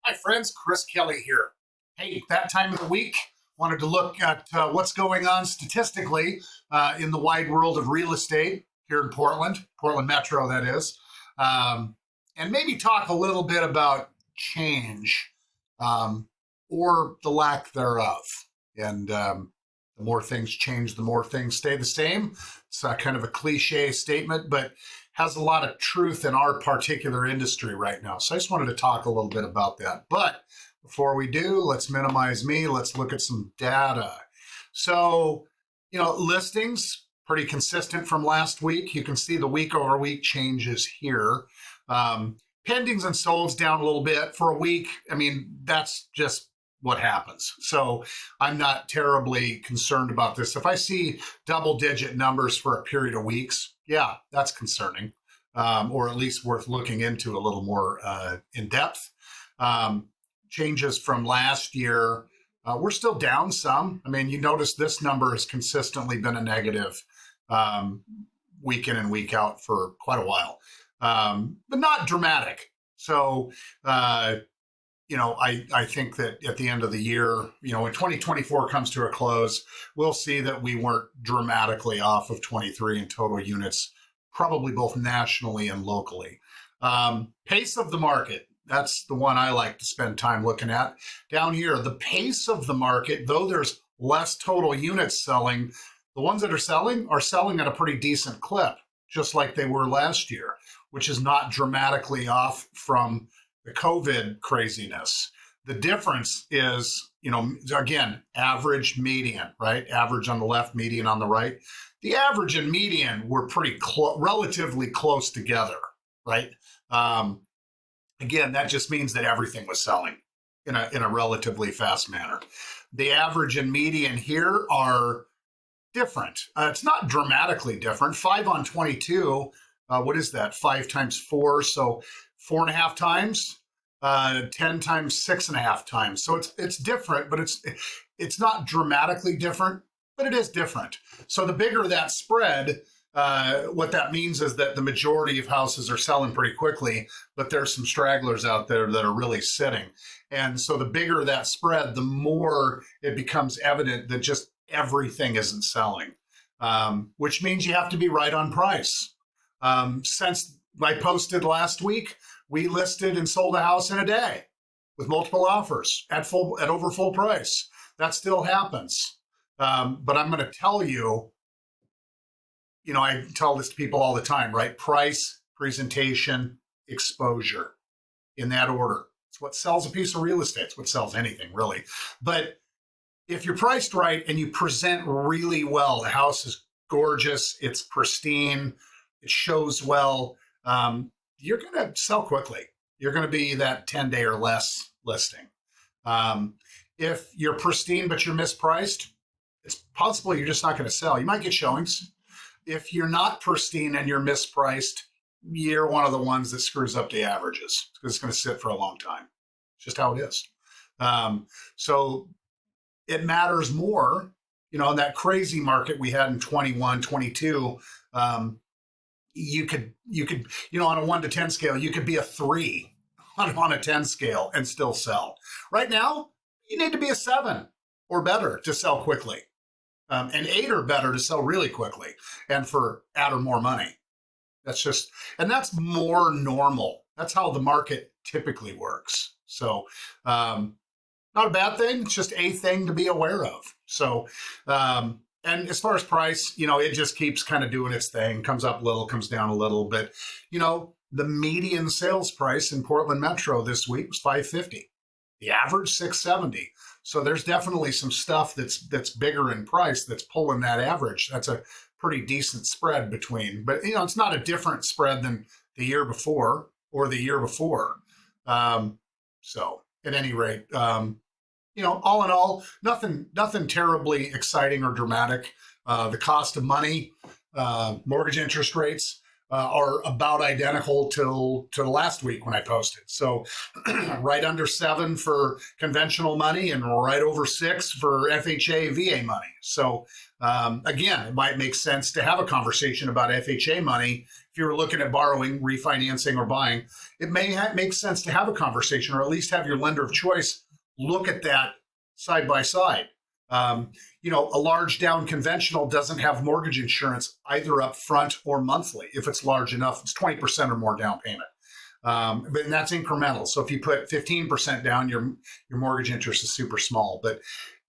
Hi, friends. Chris Kelly here. Hey, that time of the week, wanted to look at what's going on statistically in the wide world of real estate here in Portland Metro, that is, and maybe talk a little bit about change or the lack thereof. And the more things change, the more things stay the same. It's kind of a cliche statement, but has a lot of truth in our particular industry right now. So I just wanted to talk a little bit about that. But before we do, let's minimize me. Let's look at some data. So, listings, pretty consistent from last week. You can see the week over week changes here. Pendings and solds down a little bit for a week. I mean, that's just what happens. So I'm not terribly concerned about this. If I see double digit numbers for a period of weeks, yeah, that's concerning, or at least worth looking into a little more in depth. Changes from last year, we're still down some. I mean, you notice this number has consistently been a negative week in and week out for quite a while, but not dramatic. So, I think that at the end of the year, when 2024 comes to a close, we'll see that we weren't dramatically off of 23 in total units, probably both nationally and locally. Pace of the market, that's the one I like to spend time looking at. Down here, the pace of the market, though there's less total units selling, the ones that are selling at a pretty decent clip, just like they were last year, which is not dramatically off from the COVID craziness. The difference is, again, average, median, right? Average on the left, median on the right. The average and median were pretty relatively close together, right? Again, that just means that everything was selling in a relatively fast manner. The average and median here are different. It's not dramatically different. 5 on 22, what is that? 5 times 4, so 4.5 times. 10 times 6.5 times. So it's different, but it's not dramatically different, but it is different. So the bigger that spread, what that means is that the majority of houses are selling pretty quickly, but there's some stragglers out there that are really sitting. And so the bigger that spread, the more it becomes evident that just everything isn't selling, which means you have to be right on price. Since I posted last week, we listed and sold a house in a day with multiple offers at over full price. That still happens. But I'm going to tell you, I tell this to people all the time, right? Price, presentation, exposure, in that order. It's what sells a piece of real estate. It's what sells anything, really. But if you're priced right and you present really well, the house is gorgeous, it's pristine, it shows well, you're going to sell quickly. You're going to be that 10-day or less listing. If you're pristine but you're mispriced, it's possible you're just not going to sell. You might get showings. If you're not pristine and you're mispriced, you're one of the ones that screws up the averages because it's going to sit for a long time. It's just how it is. So it matters more, in that crazy market we had in 21, 22, you could, on a 1 to 10 scale, you could be a 3 on a 10 scale and still sell. Right now, you need to be a 7 or better to sell quickly, and 8 or better to sell really quickly and for at or more money. That's more normal. That's how the market typically works. So, not a bad thing. It's just a thing to be aware of. So, and as far as price, it just keeps kind of doing its thing, comes up a little, comes down a little. But, the median sales price in Portland Metro this week was $550. The average $670. So there's definitely some stuff that's bigger in price that's pulling that average. That's a pretty decent spread between. But, it's not a different spread than the year before or the year before. So at any rate, all in all, nothing terribly exciting or dramatic. The cost of money, mortgage interest rates, are about identical to last week when I posted. So right under 7 for conventional money and right over 6 for FHA VA money. So again, it might make sense to have a conversation about FHA money. If you were looking at borrowing, refinancing, or buying, it may make sense to have a conversation, or at least have your lender of choice look at that side by side. A large down conventional doesn't have mortgage insurance either up front or monthly. If it's large enough, it's 20% or more down payment. But that's incremental. So if you put 15% down, your mortgage interest is super small. But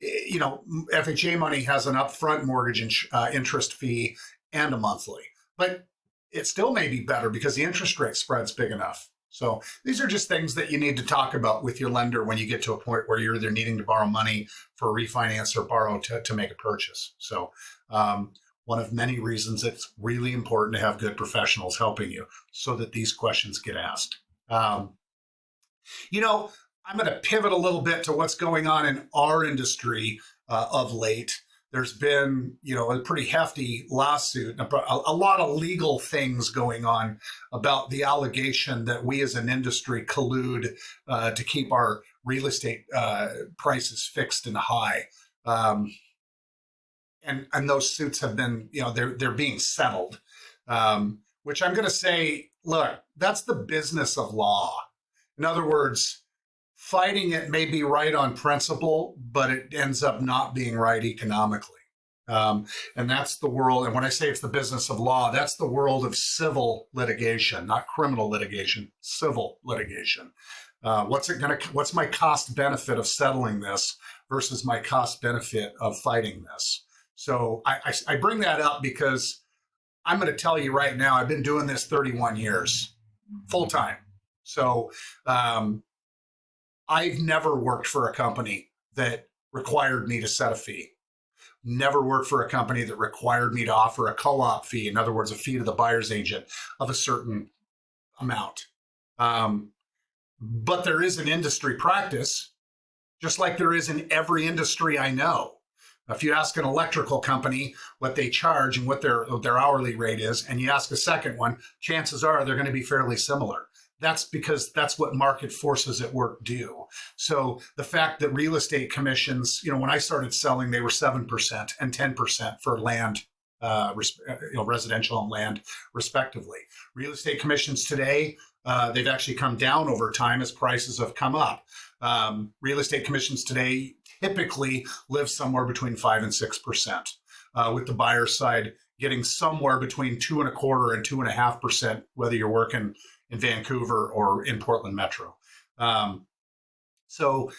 FHA money has an upfront mortgage interest fee and a monthly. But it still may be better because the interest rate spread's big enough. So these are just things that you need to talk about with your lender when you get to a point where you're either needing to borrow money for a refinance or borrow to make a purchase. So one of many reasons it's really important to have good professionals helping you so that these questions get asked. I'm going to pivot a little bit to what's going on in our industry of late. There's been, a pretty hefty lawsuit, a lot of legal things going on about the allegation that we as an industry collude to keep our real estate prices fixed and high. And those suits have been, they're being settled, which I'm going to say, look, that's the business of law. In other words, fighting it may be right on principle, but it ends up not being right economically. And that's the world. And when I say it's the business of law, that's the world of civil litigation, not criminal litigation, civil litigation. What's my cost benefit of settling this versus my cost benefit of fighting this? So I bring that up because I'm going to tell you right now, I've been doing this 31 years, full time. So, I've never worked for a company that required me to set a fee. Never worked for a company that required me to offer a co-op fee. In other words, a fee to the buyer's agent of a certain amount. But there is an industry practice, just like there is in every industry I know. If you ask an electrical company what they charge and what their hourly rate is, and you ask a second one, chances are they're going to be fairly similar. That's because that's what market forces at work do. So the fact that real estate commissions, when I started selling, they were 7% and 10% for land, residential and land, respectively. Real estate commissions today, they've actually come down over time as prices have come up. Real estate commissions today typically live somewhere between 5 and 6%, with the buyer side getting somewhere between 2.25% and 2.5%, whether you're working in Vancouver or in Portland Metro. So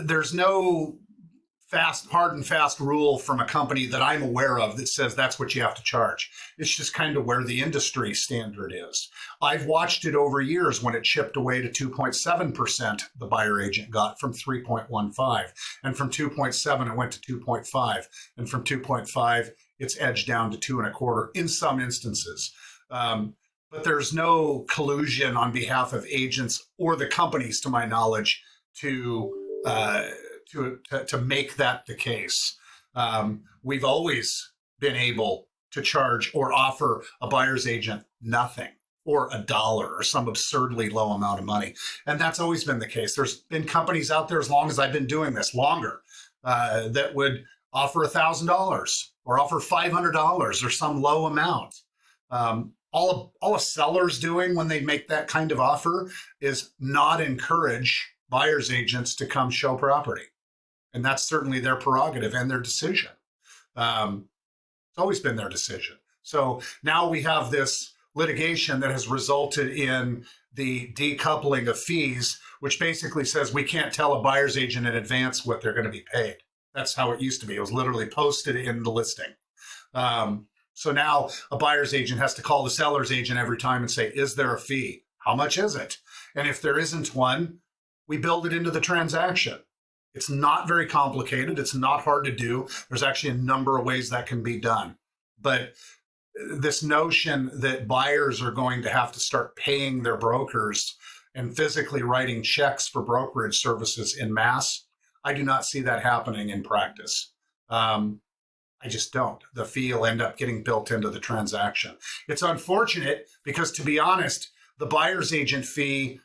there's no hard and fast rule from a company that I'm aware of that says that's what you have to charge. It's just kind of where the industry standard is. I've watched it over years when it chipped away to 2.7%, the buyer agent got from 3.15. And from 2.7, it went to 2.5. And from 2.5, it's edged down to 2.25 in some instances. But there's no collusion on behalf of agents or the companies, to my knowledge, to make that the case. We've always been able to charge or offer a buyer's agent nothing, or $1 or some absurdly low amount of money. And that's always been the case. There's been companies out there as long as I've been doing this, longer, that would offer $1,000 or offer $500 or some low amount. All a seller's doing when they make that kind of offer is not encourage buyer's agents to come show property. And that's certainly their prerogative and their decision. It's always been their decision. So now we have this litigation that has resulted in the decoupling of fees, which basically says we can't tell a buyer's agent in advance what they're going to be paid. That's how it used to be. It was literally posted in the listing. So now a buyer's agent has to call the seller's agent every time and say, is there a fee? How much is it? And if there isn't one, we build it into the transaction. It's not very complicated. It's not hard to do. There's actually a number of ways that can be done. But this notion that buyers are going to have to start paying their brokers and physically writing checks for brokerage services en masse, I do not see that happening in practice. I just don't. The fee will end up getting built into the transaction. It's unfortunate because, to be honest, the buyer's agent fee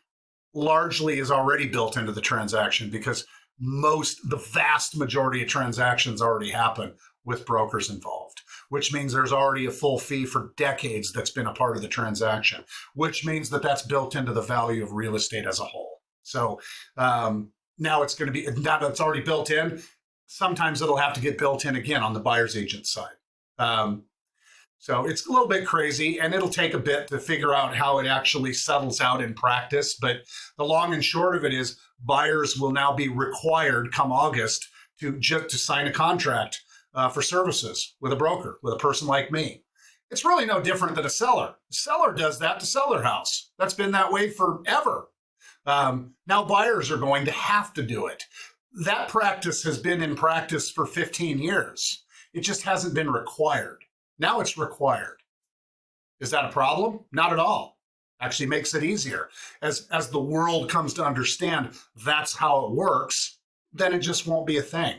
largely is already built into the transaction because the vast majority of transactions already happen with brokers involved, which means there's already a full fee for decades that's been a part of the transaction, which means that that's built into the value of real estate as a whole. So now it's going to be, now that it's already built in, sometimes it'll have to get built in again on the buyer's agent side. So it's a little bit crazy, and it'll take a bit to figure out how it actually settles out in practice. But the long and short of it is buyers will now be required come August to sign a contract for services with a broker, with a person like me. It's really no different than a seller. The seller does that to sell their house. That's been that way forever. Now buyers are going to have to do it. That practice has been in practice for 15 years. It just hasn't been required. Now it's required. Is that a problem? Not at all. Actually makes it easier. As the world comes to understand that's how it works, then it just won't be a thing.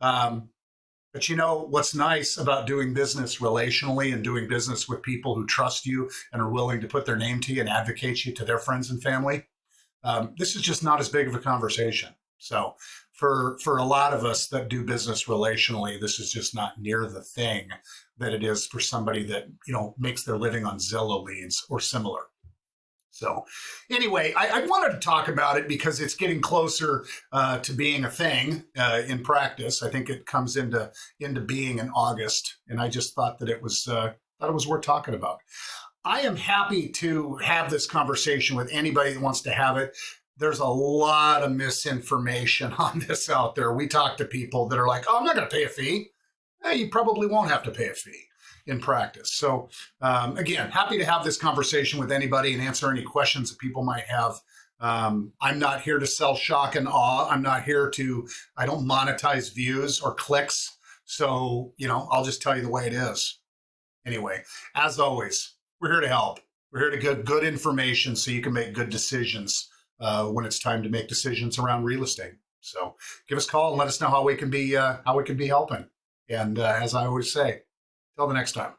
But you know what's nice about doing business relationally and doing business with people who trust you and are willing to put their name to you and advocate you to their friends and family? This is just not as big of a conversation. So for a lot of us that do business relationally, this is just not near the thing that it is for somebody that, makes their living on Zillow leads or similar. So anyway, I wanted to talk about it because it's getting closer to being a thing in practice. I think it comes into being in August, and I just thought that it was worth talking about. I am happy to have this conversation with anybody that wants to have it. There's a lot of misinformation on this out there. We talk to people that are like, oh, I'm not going to pay a fee. You probably won't have to pay a fee in practice. So again, happy to have this conversation with anybody and answer any questions that people might have. I'm not here to sell shock and awe. I don't monetize views or clicks. So, I'll just tell you the way it is. Anyway, as always, we're here to help. We're here to get good information so you can make good decisions when it's time to make decisions around real estate. So give us a call and let us know how we can be helping. And as I always say, till the next time.